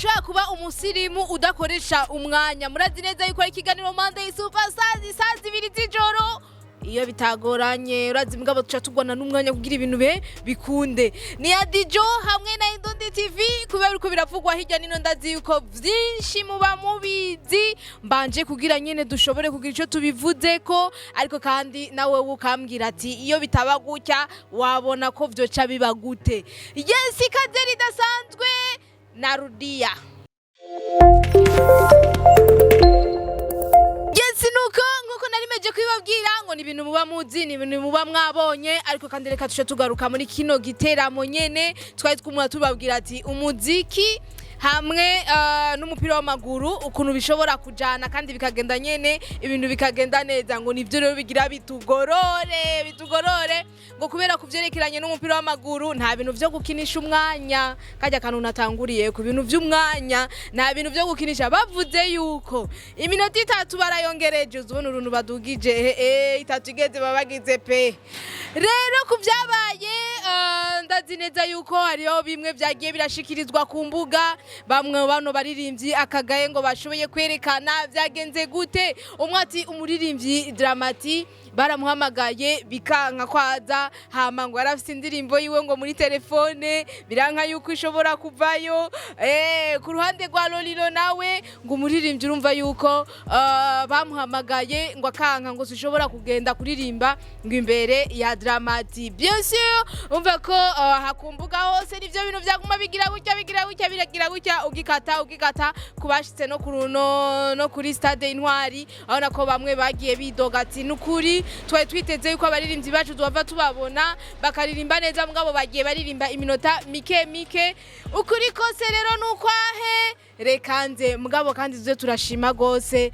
ntushobora kuba umusirimu udakoresha umwanya. Murazi neza yuko ari ikiganiro Monday Superstars saa 2 z'ijoro. Iyo bitagoranye urazi mugabo tuca tugwana n'umwanya kugira ibintu bikunde. Ni ya Dijo hamwe na Indundi TV kubera uko biravugwa hirya nino ndazi yuko vyinshi muba mubizi mbanje kugira nyene dushobore kugira ico tubivuze ko ariko kandi nawe ukambwira ati iyo bitaba gutya wabona ko vyoca biba gute. Yes ikaderi dasanzwe na Rudia. Nuko narimeje kwibabwira ngo ni ibintu muba muzi ni ibintu muba mwabonye ariko kandi reka tushe tugaruka muri kino giteramo nyene twari twumwa tubabwira ati umuziki hamwe n'umupira w'amaguru ukuntu bishobora kujana kandi bikagenda nyene ibintu bikagenda neza ngo nivyo rero bigira bitugorore ngo kubera kuvyerekeranye n'umupira w'amaguru nta bintu vyo gukinisha umwanya kajya kantu natanguriye ku bintu vy'umwanya nta bintu vyo gukinisha bavuze yuko iminota 3 barayongereje uzubona uruntu badugije itatu igeze babagize pe rero kuvyabaye ndazi neza yuko hariho bimwe vyagiye birashikirizwa ku mbuga bamwe bano baririmbyi akagaye ngo bashoboye kwerekana vyagenze gute umwati umuririmbyi Dramati baramuhamagaye bikanka kwaza hama ngo yarafite indirimbo yiwe ngo muri telefone biranka yuko ishobora kuvayo ku ruhande rwa Lolilo nawe ngo umuririmbyi urumva yuko bamuhamagaye ngo akanka ngo sishobora kugenda kuririmba ngo imbere ya Dramati bien sûr umva ko hakumbuga hose nivyo bintu vyaguma bigira gutya ugikata kubashitse no kuruno no kuri stade Intwari aho nako bamwe bagiye bidoga ati nukuri twari twiteze yuko abaririmbyi bacu twava tubabona bakaririmba neza mugabo bagiye baririmba iminota mike ukuri kose rero nukwahe rekanze mugabo kandi tuze turashima gose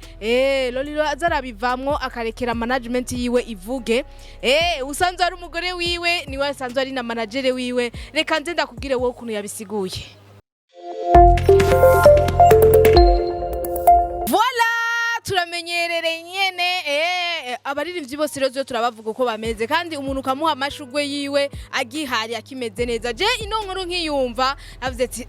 Lolilo azarabivamwo akarekera management yiwe ivuge usanzwe ari umugore wiwe niwe asanzwe ari na manager wiwe rekanze ndakubwire wowe ukuntu yabisiguye. Voilà turamenyerere nyene abaririmbyi bose rero turabavuga uko bameze kandi umuntu ukamuha amashugwe yiwe agihari akimeze neza je ino nkuru nkiyumva avuze ati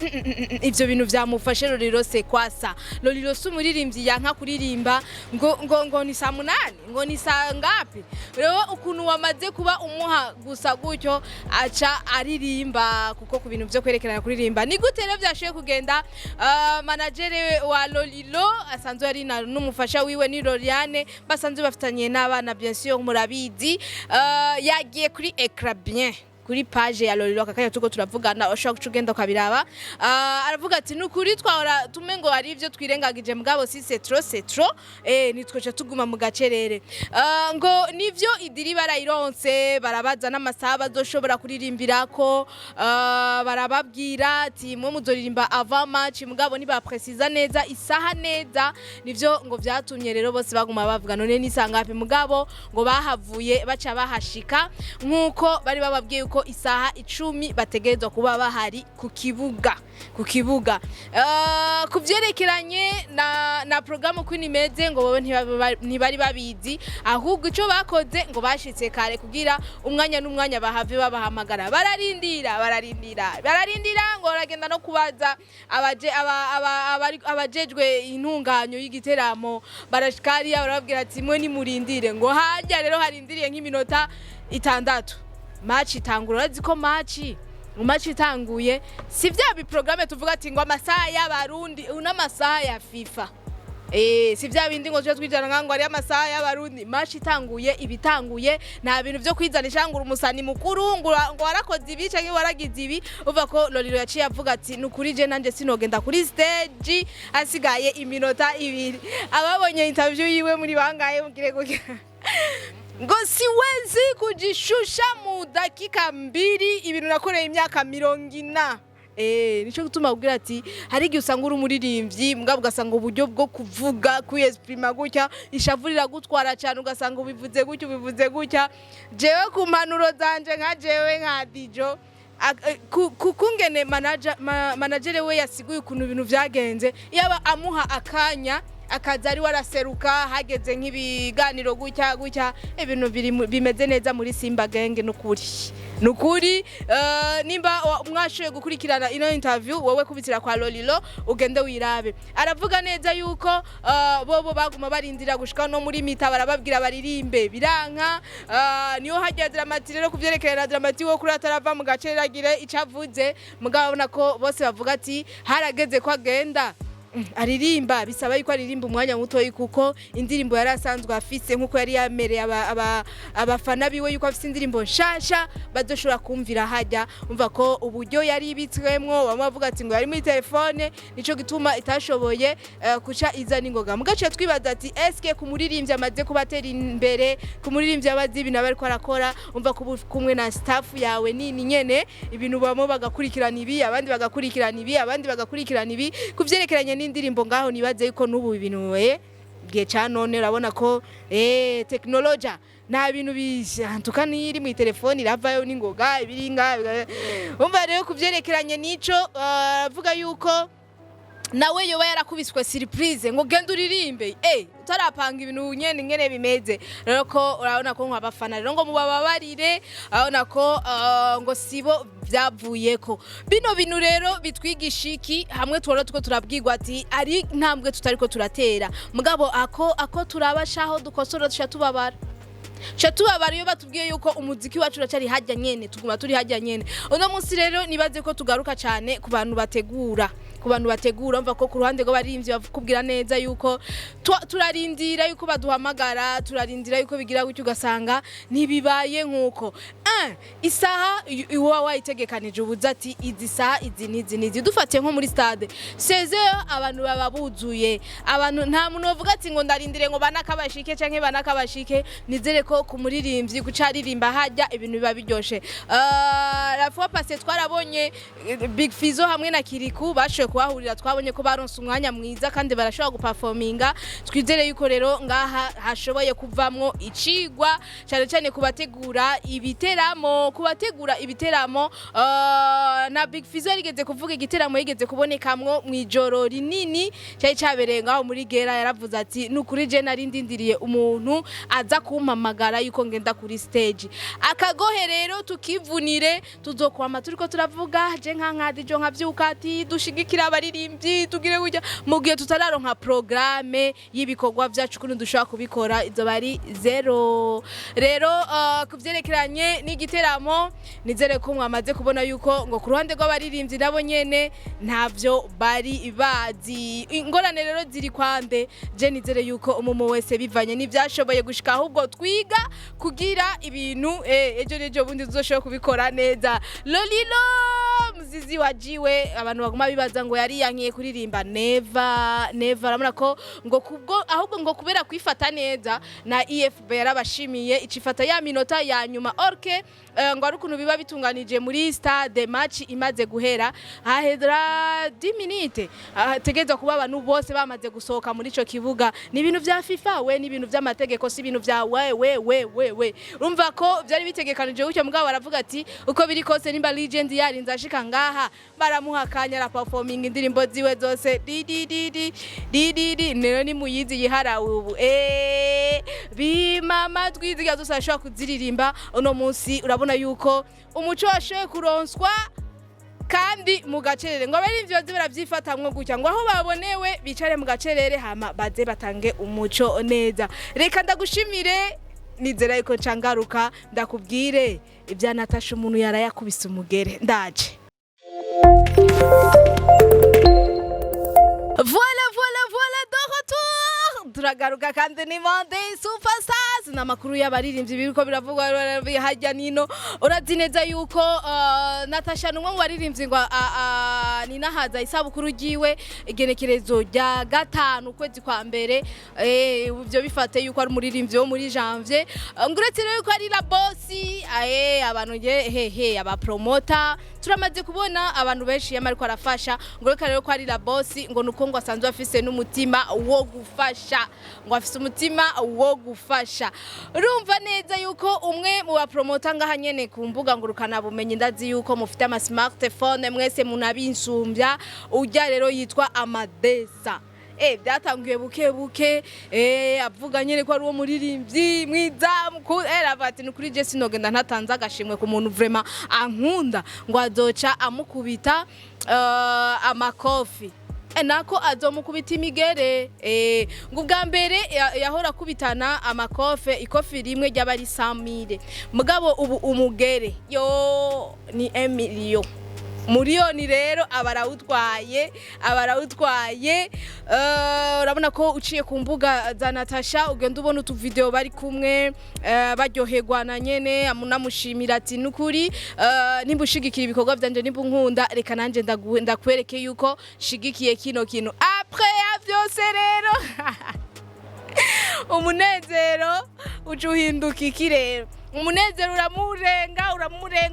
ivyo bintu vyamufashe Lolilo se kwasa Lolilo sumuririmbyi yanka kuririmba ngo ni saa 8 ngo ni saa ngapi rero ukuntu wamaze kuba umuha gusa gutyo aca aririmba kuko ku bintu vyo kwerekerana kuririmba ni gute rero vyashoye kugenda manager wa Lolilo asanzwe ari n'umufasha wiwe ni Loriane basanzwe bafitanye n'abana bien sûr murabizi yagiye kuri écran bien kuri page ya Lolilo akanya tuko turavugana ushaka kugenda kabiraba aravuga ati nukuri twahora tumengo ari ivyo twirengagije mugabo si c'est trop nitwoje tuguma mu gacerere ngo nivyo idiri barayironse barabaza n'amasaha bazoshobora kuririmbirako barababwira ati mwe muzoririmba avant match mugabo ni ba precisa neza isaha neza nivyo ngo vyatumye rero bose baguma bavuga none ni sangapi mugabo ngo bahavuye baca bahashika nkuko bari bababwiye ko isaha 10 bategerezwa kuba bahari ku kibuga kuvyerekeranye na programme uko nimeze ngo bobe ntibari babizi ahubwo ico bakoze ngo bashitse kare kugira umwanya n'umwanya bahave babahamagara bararindira ngo baragenda no kubaza abajejwe intunganyo y'igiteramo barashikariya barabwira ati mwe ni murindire ngo hajya rero harindiriye nk'iminota 6 match itangura urazi ko match itanguye si vya bi programme tuvuga ati ngo amasaha y'abarundi unamasaha ya FIFA si vya bindi ngo tuje twijana ngo ari amasaha y'abarundi match itanguye ibitanguye nta bintu vyo kwizanisha ngo umusani mukuru ngo warakoze ibi canke waragize ibi uva ko Lolilo yaciye avuga ati nukuri je nanje sinogenda kuri stage asigaye iminota 2 ababonye interview yiwe muri bangaye mugire kugira ngo siwezi kujishusha mu dakika 2 ibintu nakoreye imyaka 40 nico gutuma kugira ati hari igihe usanga uri umuririmbyi mugabo ugasanga uburyo bwo kuvuga kwiyesprima gutya ishavurira gutwara cyane ugasanga ubivuze gutya jewe ku manuro zanje nka jewe nka Dijo kukungene manager we yasiguye ukuntu ibintu vyagenze yaba amuha akanya akaza ari waraseruka hageze nk'ibiganiro gutya ibintu bimeze neza muri Simba Gang nukuri nimba mwashoye gukurikirana ino interview wowe kubitira kwa Lolilo ugende wirabe aravuga neza yuko bobo baguma barindira gushika no muri mita barababwira baririmbe biranka niyo hajya Dramati rero kuvyerekera Dramati wo kuri atarava mu gace ragire icavuze mugabona ko bose bavuga ati harageze ko agenda aririmba bisaba yuko aririmba umwanya muto kuko indirimbo yarasanzwe afise nkuko yari yamereye abafana biwe yuko afise indirimbo nshasha badoshobora kumvira hajya umva ko uburyo yari ibitswemwo bamavuga ati ngo yari muri telefone nico gituma itashoboye kuca iza ningoga mugace twibaza ati eske kumuririmbye amaze kubatera imbere kumuririmbye abazi ibintu bari ko arakora umva kumwe na staff yawe nini nyene ibintu bamo bagakurikirana ibi abandi bagakurikirana ibi kuvyerekeranye indirimbo ngaho nibaze yuko nubu ibintu gihe canone urabona ko technology nta bintu bihantuka niri mu telefone iravayo ningoga ibiringa umva rero kuvyerekeranye nico avuga yuko nawe yoba yarakubiswe surprise ngo genda uririmbe utarapanga ibintu nyene bimeze rero ko urabona ko nk'abafana rero ngo mubabarire urabona ko ngo sibo byavuyeko bino bintu rero bitwigisha iki hamwe tworo tuko turabwirwa ati ari ntambwe tutariko turatera mugabo ako turabashaho dukosora tubabara iyo batubwiye yuko umuziki wacu uracari hajya nyene tuguma turi hajya nyene uno munsi rero nibaze ko tugaruka cyane ku bantu bategura umva ko ku ruhande rw'abarimvyi bakubwira neza yuko turarindira yuko baduhamagara turarindira yuko bigira gutyo ugasanga ntibibaye nkuko isaha iwa wayitegekanije ubuza ati izi saha izi nizi dufatiye nko muri stade sezeo abantu baba buzuye abantu nta muntu bavuga ati ngo ndarindire ngo banakabashike canke banakabashike nizere ko kumuririmbyi gucaririmba hajya ibintu biba biryoshe la fois passée twarabonye Big Fizzo hamwe na Kiriku bashoye kuhahurira twabonye ko baronse umwanya mwiza kandi barashobora guperforminga twizere yuko rero ngaha hashoboye kuvamwo icigwa cyane kubategura ibiteramo na Big Fizzo yarigeze kuvuga igiteramo yigeze kubonekamwo mwijoro rinini cyari cyabereye ngaho muri Gera yaravuze ati nukuri je narindindiriye umuntu aza kumpamagara yuko ngenda kuri stage akagohe rero tukivunire tuzokwama turiko turavuga je nkankadijo nkavyuka ati dushigikira abaririmbyi tugire kujya mu gihe tutararonka programme y'ibikorwa byacu kuno dushaka kubikora izo bari zero rero kuvyerekeranye n'igiteramo nizere ko mwamaze kubona yuko ngo ku ruhande rw'abaririmbyi nabo nyene ntavyo bari bazi ingorane rero ziri kwande je nizere yuko umumo wese bivanye n'ivyashoboye gushika ahubwo twiga kugira ibintu ejo bundi tuzoshobora kubikora neza Lolilo muzizi wajiwe abantu baguma bibaza ngo yari yankiye kuririmba never ramuna ko ngo kubwo ahubwo ngo kubera kwifata neza na EFB yarabashimiye icifata ya minota ya nyuma orke ngo ari ukuntu biba bitunganije muri stade match imaze guhera hahedra 10 minutes tegeza kuba abantu bose bamaze gusohoka muri ico kibuga ni ibintu vya FIFA ni ibintu vy'amategeko si ibintu vya we urumva ko byari bitegekanije ucyo mugabo baravuga ati uko biri kose nimba legend yari nzashika ngaha baramuhakanya la performing indirimbo ziwe zose di nero ni muyizi yiharawe ubu bimama twiziga dusashaka kuziririmba uno munsi urabona yuko umuco washoye kuronswa kandi mu gacerere ngo bari ivyo baravyifatamwe gutya ngo aho babonewe bicare mu gacerere hama baze batange umuco neza reka ndagushimire nizera yuko cangaruka ndakubwire ibya Natasha umuntu yarayakubise umugere ndaje Voilà de retour turagaruka kandi ni Monday Superstars namakuru y'abaririmbyi biriko biravugwa hajya nino urazi neza yuko Natasha numwe mu baririmbyi ngo ninahaza isabukuru giwe igenekerezo rya 5 kwezi kwa mbere ibyo bifate yuko ari umuririmbyi wo muri janvier nguretse rero yuko ari la boss abantu aba promoter turamaze kubona abantu benshi yamariko arafasha ngureka rero ko ari la boss ngo nuko ngo asanzwe afise n'umutima wo gufasha ngo afise umutima wo gufasha urumva neza yuko umwe mu ba promoter ngaha nyene ku mbuga ngurukana bumenyi ndazi yuko mufite ama smartphone mwese munabinsumbya ujya rero yitwa Amadesa byatanguye buke buke avuga nyene ko ari uwo muririmbyi mwiza ati ni kuri je sinogenda ntatanze agashimwe ku muntu vraiment ankunda ngo azoca amukubita amakofi nako azomukubita imigere ngo ubwa mbere yahora kubitana amakofe ikofi rimwe ry'abari 100,000 mugabo ubu umugere yo ni 1 million Muriyoni rero abarawutwaye urabona ko uciye ku mbuga za Natasha ugenda ubona utu video bari kumwe baryoherwana nyene amunamushimira ati nukuri nimbushigikira ibikorwa byanje nimbunkunda reka nanje ndakwereke yuko shigikiye kino kintu après ya byose rero umunezero ucuhinduka iki rero umunezero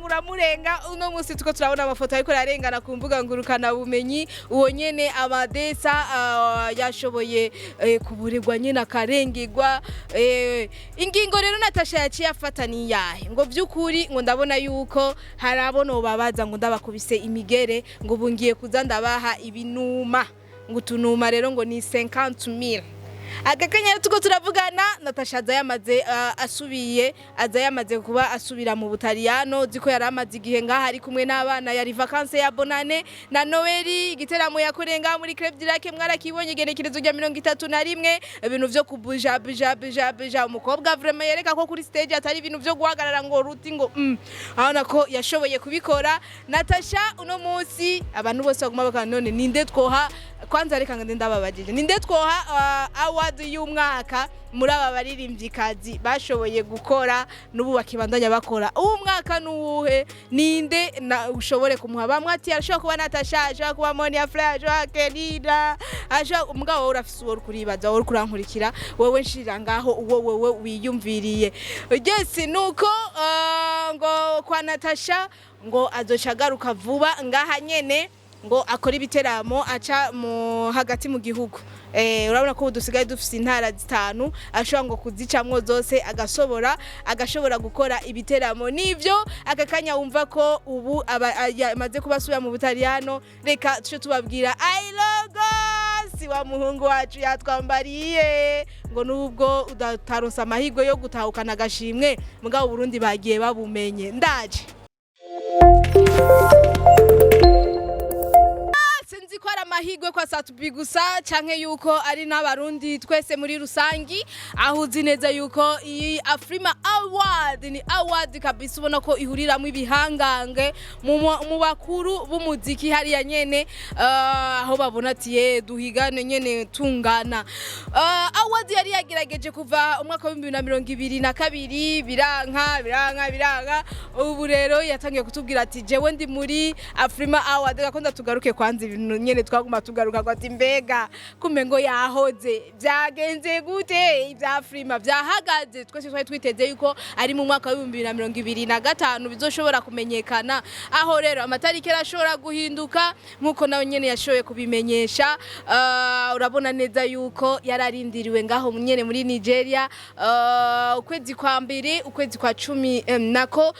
uramurenga uno munsi tuko turabona amafoto ariko yarengana ku mbuga ngurukana bumenyi uwo nyene amadesa yashoboye kuburirwa nyene akarengirwa ingingo rero Natasha yaciye afatani yahe ngo byukuri ngo ndabona yuko harabona babaza ngo ndabakubise imigere ngo bungiye kuza ndabaha ibinuma ngo tunuma rero ngo ni 50,000 agakanya tuko turavugana Natasha azayamaze kuba asubira mu Butaliyano ziko yaramaze igihe ngaha ari kumwe n'abana yari vacances ya Bonane na Noeli igiteramo yakorenga muri Club Dirake mwarakibonye genekerezo rya 31 ibintu vyo kubuja bija umukobwa vraiment yereka ko kuri stage atari ibintu vyo guhagarara ngo ruti ngo abana ko yashoboye kubikora Natasha uno munsi abantu bose baguma bakanone ninde twoha kwanza reka ngende ndababajije ninde twoha award y'umwaka muri aba baririmvyikazi bashoboye gukora n'ubu bakibandanya bakora uwo mwaka nuwuhe ninde ushobore kumuha bamwe ati arashobora kuba Natasha ashobora kuba Monia Fleur ashobora Kelida ashobora umugabo urafise uwo kuribaza wo kurankurikira wewe nshira ngaho uwo wewe wiyumviriye Jesse nuko ngo kwa Natasha ngo azoshagaruka vuba ngaha nyene ngo akora ibiteramo aca mu hagati mu gihugu urabona ko dusigaye dufise intara 5 ashobora ngo kuzicamwo zose agashobora gukora ibiteramo nivyo akakanya wumva ko ubu amaze kubasubira mu Butaliyano reka tuce tubabwira I love si wa muhungu wacu yatwambariye ngo nubwo udataronsa amahirwe yo gutahukana agashimwe mugabo Burundi bagiye babumenye ndaje ko ari amahirwe kwa Satubi gusa canke yuko ari n'abarundi twese muri rusangi ahuzi neza yuko iyi Afrima Award ni award kabisa ubona ko ihuriramwe ibihangange mu bakuru b'umuziki hariya nyene aho babona ati duhigane nyene tungana award yari yagerageje kuva umwaka wa 2022 biranka ubu rero yatangiye kutubwira ati jewe ndi muri Afrima Award gakonda tugaruke kwanza ibintu nyene twaguma tugaruka kwati mbega kumengo yahoze byagenze gute ibya Afrima byahagaze twese twari twiteze yuko ari mu mwaka wa 2025 bizoshobora kumenyekana aho rero amatariki arashobora guhinduka nkuko nawe nyene yashoboye kubimenyesha urabona neza yuko yararindiriwe ngaho nyene muri Nigeria ukwezi kwa mbere ukwezi kwa 10 nako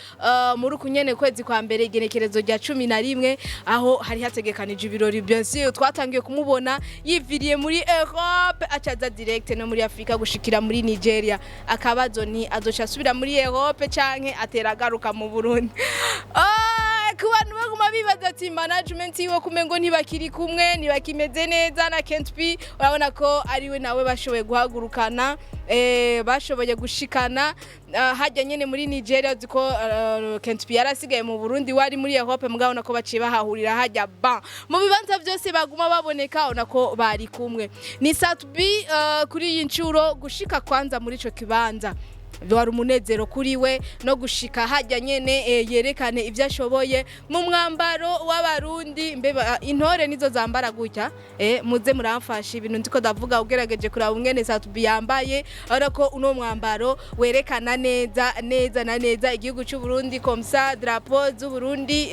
muri kunyene kwezi kwa mbere igenekerezo rya 11 aho hari hategekanije ibirori byose twatangiye kumubona yiviriye muri Europe acaza direct no muri Afrika gushikira muri Nigeria akabazo ni azoca asubira muri Europe canke ateragaruka mu Burundi kubantu baguma bibaza ati management yiwe kumengo ntibakiri kumwe ntibakimeze neza na Kent P urabona ko ari we nawe bashoboye guhagurukana bashoboye gushikana hajya nyene muri Nigeria ziko Kent P yarasigaye mu Burundi wari muri Europe mugabo nako baciye bahahurira hajya mu bibanza byose baguma baboneka onako bari kumwe ni Satubi kuri iyi ncuro gushika kwanza muri ico kibanza wari umunezero kuri we no gushika hajya nyene yerekane ibyo ashoboye mu mwambaro w'abarundi mbeba intore nizo zambara gutya muze muramfasha ibintu ndiko ndavuga ugerageje kuraba umwene Satubi yambaye ariko uno mwambaro werekana neza igihugu cy'u Burundi komsa drapeau z'u Burundi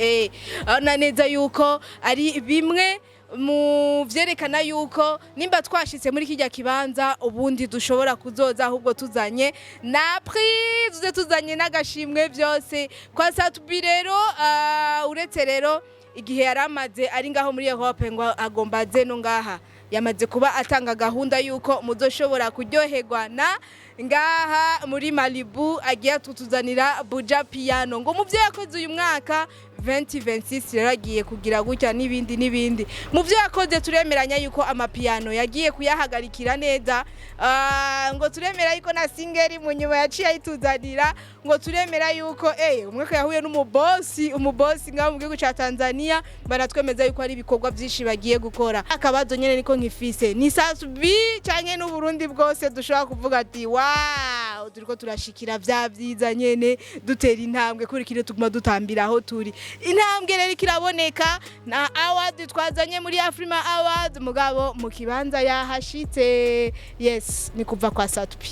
na neza yuko ari bimwe mu vyerekana yuko nimba twashitse muri kijya kibanza ubundi dushobora kuzoza ahubwo tuzanye na prix tuzanye n'agashimwe byose kwa Satubi rero uretse rero igihe yaramaze ari ngaho muri Europe ngo agomba ze no ngaha yamaze kuba atanga gahunda yuko muzoshobora kuryoherwa na ngaha muri Malibu agiye tutuzanira Buja Piano ngo muvyo yakoze uyu mwaka 2026 rero agiye kugira gutya n'ibindi muvyo yakoze turemeranya yuko amapiano yagiye kuyahagarikira neza ngo turemera yuko na singeri mu nyuma yaciye ayituzanira ngo turemera yuko umwaka yahuye umubosi ngaho mu gihugu ca Tanzania baratwemeza yuko ari ibikorwa byinshi bagiye gukora akabazo nyene niko nkifise ni Sasubi canke n'u Burundi bwose dushobora kuvuga ati wow turiko turashikira vya byiza nyene dutera intambwe kurikire tuguma dutambira aho turi intambwe rero kiraboneka na award twazanye muri Afrima Award mugabo mu kibanza yahashitse yes ni kuva kwa Satubi.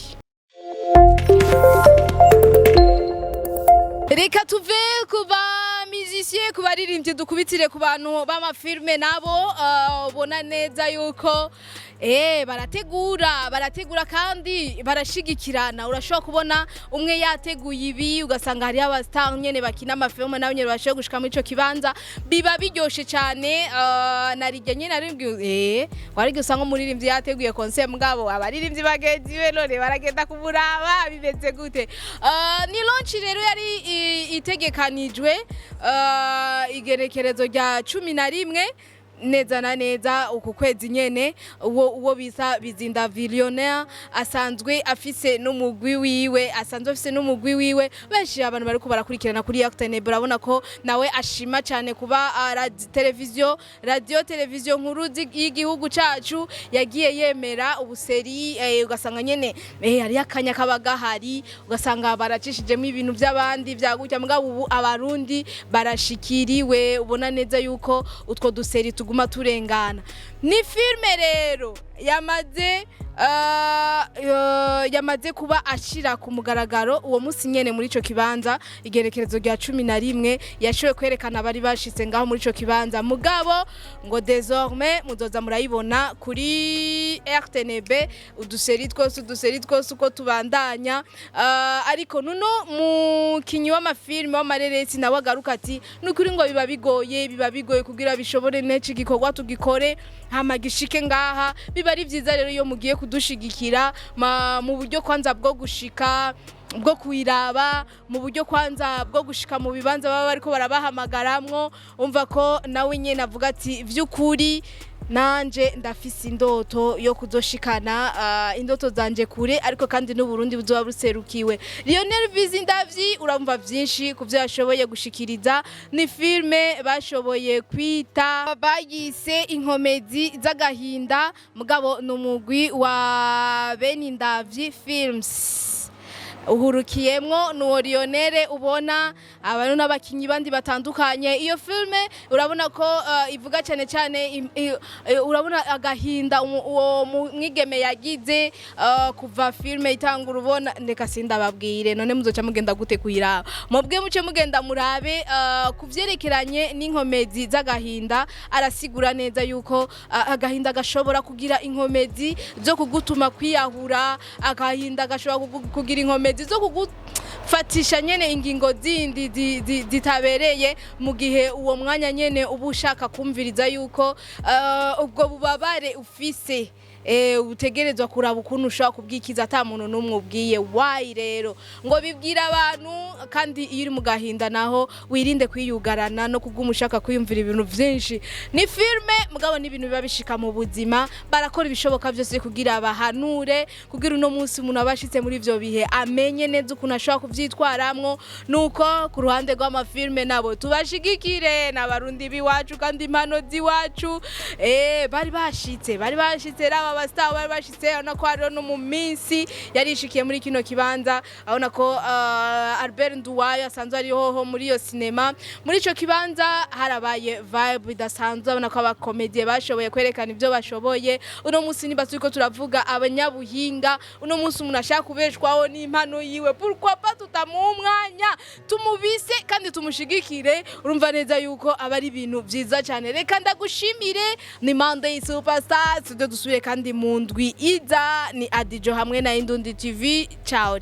Reka tuve kuba musicien kubaririmbye dukubitire ku bantu b'amafilme nabo ubona neza yuko barategura kandi barashigikirana urashobora kubona umwe yateguye ibi ugasanga hari abastar nyene bakina amafilme nawe nyene bashoboye gushika muri ico kibanza biba biryoshe cyane narijye nyene ari warige usanga umuririmbyi yateguye concert mugabo abaririmbyi bagenzi we none baragenda kumuraba bimeze gute ni launch rero yari itegekanijwe igerekerezo rya 11 neza na neza uku kwezi nyene uwo bisa Bizinda Millionaire asanzwe afise n'umugwi wiwe benshi abantu bari ko barakurikirana kuri Actene urabona ko nawe ashima cyane kuba radio televiziyo nkuru y'igihugu cacu yagiye yemera ubuseri ugasanga nyene hari akanya kabagahari ugasanga baracishijemo ibintu by'abandi byagutya mugabo ubu abarundi barashikiriwe ubona neza yuko utwo duseri guma turengana ni filme rero yamaze kuba ashira ku mugaragaro uwo musi nyene muri ico kibanza igerekerezo rya 11 yashowe kwerekana bari bashitse ngaho muri ico kibanza mugabo ngo désormais muzoza murayibona kuri RTNB uduseri twose uko tubandanya ariko nuno mukinyi w'amafilme w'amareresi nawe agaruka ati nukuri ngo biba bigoye kugira bishobore nece gikorwa tugikore hamagishike ngaha biba ari vyiza rero iyo mugiye kudushigikira mu buryo kwanza bwo gushika bwo kuiraba mu buryo kwanza bwo gushika mu bibanza baba bariko barabahamagaramwo umva ko nawe nyene avuga ati vy'ukuri nanje ndafise indoto yo kuzoshikana indoto zanje kure ariko kandi n'u Burundi buzoba buserukiwe Lionel Bizindavyi urumva vyinshi kuvyo yashoboye gushikiriza ni filme bashoboye kwita bayise inkomezi z'agahinda mugabo n'umugwi wa Benindavyi Films uhurukiyemwo nuwo Lionel ubona abantu n'abakinyi bandi batandukanye iyo filme urabona ko ivuga cyane urabona agahinda uwo mwigeme yagize kuva filme itangura ubona ndeka sindababwire none muzoca mugenda gute kuyiraba mubwe muce mugenda murabe kuvyerekeranye n'inkomezi z'agahinda arasigura neza yuko agahinda gashobora kugira inkomezi zo kugutuma kwiyahura agahinda gashobora kugira inkomezi zo kugufatisha nyene ingingo zindi zitabereye mu gihe uwo mwanya nyene ubushaka kumviriza yuko ubwo bubabare ufise utegerezwa kuraba ukuntu ushaka kubwikiza ata muntu numwe ubwiye why rero ngo bibwira abantu kandi iyo uri mu gahinda naho wirinde kwiyugarana no kugumushaka kwiyumvira ibintu byinshi ni filme mugabo ni ibintu biba bishika mu buzima barakora ibishoboka byose kugira abahanure kugira uno munsi umuntu abashitse muri ivyo bihe amenye neza ukuntu ashaka kuvyitwaramwo nuko ku ruhande rw'amafilme nabo tubashigikire n'abarundi biwacu kandi impano ziwacu bari bashitse raba abastar bari bashitse ona ko ari no mu minsi yarishikiye muri kino kibanza abona ko Albert Nduwayo asanzwe ari hoho muri iyo cinema muri ico kibanza harabaye vibe idasanzwe abona ko abakomedie bashoboye kwerekana ivyo bashoboye uno munsi niba turiko turavuga abanyabuhinga uno munsi umuntu ashaka kubeshwaho n'impano yiwe pourquoi pas tutamuha umwanya tumubise kandi tumushigikire urumva neza yuko abari ibintu vyiza cyane reka ndagushimire ni Monday Superstar dusubire kandi mu ndwi iza ni Adijo hamwe na Indundi TV ciao